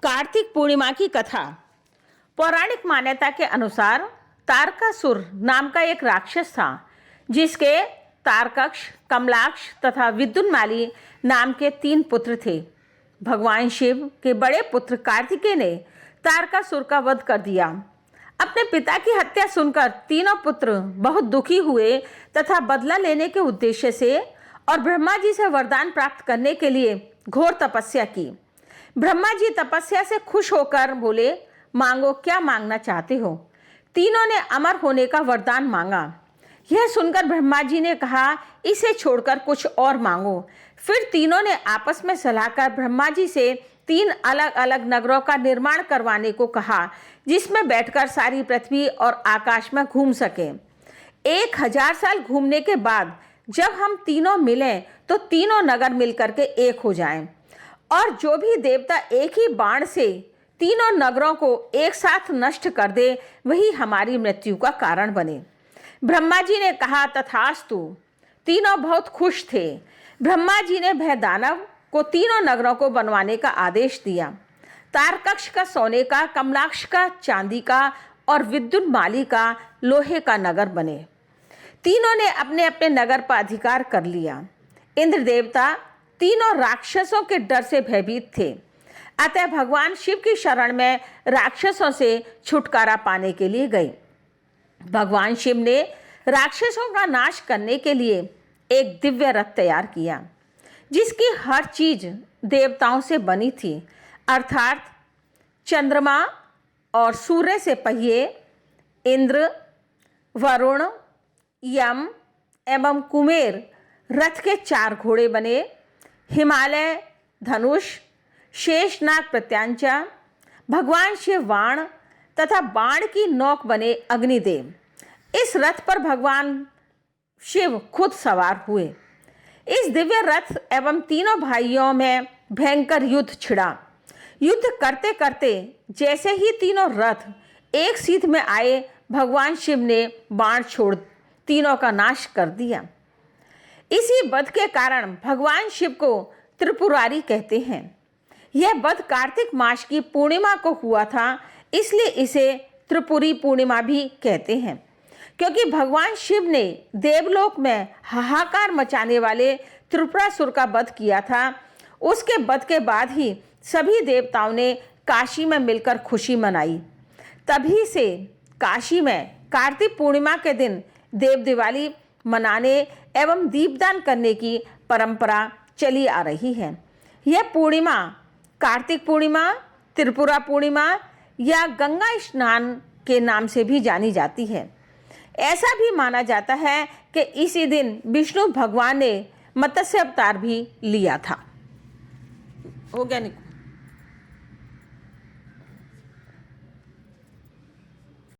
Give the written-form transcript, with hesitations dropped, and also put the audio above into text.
कार्तिक पूर्णिमा की कथा। पौराणिक मान्यता के अनुसार तारकासुर नाम का एक राक्षस था, जिसके तारकक्ष, कमलाक्ष तथा विद्युन्माली नाम के 3 पुत्र थे। भगवान शिव के बड़े पुत्र कार्तिकेय ने तारकासुर का वध कर दिया। अपने पिता की हत्या सुनकर तीनों पुत्र बहुत दुखी हुए तथा बदला लेने के उद्देश्य से और ब्रह्मा जी से वरदान प्राप्त करने के लिए घोर तपस्या की। ब्रह्मा जी तपस्या से खुश होकर बोले, मांगो, क्या मांगना चाहते हो। तीनों ने अमर होने का वरदान मांगा। यह सुनकर ब्रह्मा जी ने कहा, इसे छोड़कर कुछ और मांगो। फिर तीनों ने आपस में सलाह कर ब्रह्मा जी से 3 अलग अलग नगरों का निर्माण करवाने को कहा, जिसमें बैठकर सारी पृथ्वी और आकाश में घूम सके। 1000 साल घूमने के बाद जब हम तीनों मिलें तो तीनों नगर मिलकर के एक हो जाएं, और जो भी देवता एक ही बाण से तीनों नगरों को एक साथ नष्ट कर दे, वही हमारी मृत्यु का कारण बने। ब्रह्मा जी ने कहा, तथास्तु। तीनों बहुत खुश थे। ब्रह्मा जी ने भय दानव को तीनों नगरों को बनवाने का आदेश दिया। तारकक्ष का सोने का, कमलाक्ष का चांदी का और विद्युन्माली का लोहे का नगर बने। तीनों ने अपने अपने नगर पर अधिकार कर लिया। इंद्र देवता तीनों राक्षसों के डर से भयभीत थे, अतः भगवान शिव की शरण में राक्षसों से छुटकारा पाने के लिए गए। भगवान शिव ने राक्षसों का नाश करने के लिए एक दिव्य रथ तैयार किया, जिसकी हर चीज देवताओं से बनी थी, अर्थात चंद्रमा और सूर्य से पहिए, इंद्र, वरुण, यम एवं कुमेर रथ के 4 घोड़े बने। हिमालय धनुष, शेषनाग प्रत्यांचा, भगवान शिव बाण तथा बाण की नोक बने अग्निदेव। इस रथ पर भगवान शिव खुद सवार हुए। इस दिव्य रथ एवं तीनों भाइयों में भयंकर युद्ध छिड़ा। युद्ध करते करते जैसे ही तीनों रथ एक सीध में आए, भगवान शिव ने बाण छोड़ तीनों का नाश कर दिया। इसी वध के कारण भगवान शिव को त्रिपुरारी कहते हैं। यह वध कार्तिक मास की पूर्णिमा को हुआ था, इसलिए इसे त्रिपुरी पूर्णिमा भी कहते हैं, क्योंकि भगवान शिव ने देवलोक में हाहाकार मचाने वाले त्रिपुरासुर का वध किया था। उसके वध के बाद ही सभी देवताओं ने काशी में मिलकर खुशी मनाई। तभी से काशी में कार्तिक पूर्णिमा के दिन देव दिवाली मनाने एवं दीपदान करने की परंपरा चली आ रही है। यह पूर्णिमा कार्तिक पूर्णिमा, त्रिपुरा पूर्णिमा या गंगा स्नान के नाम से भी जानी जाती है। ऐसा भी माना जाता है कि इसी दिन विष्णु भगवान ने मत्स्य अवतार भी लिया था। हो गया निको।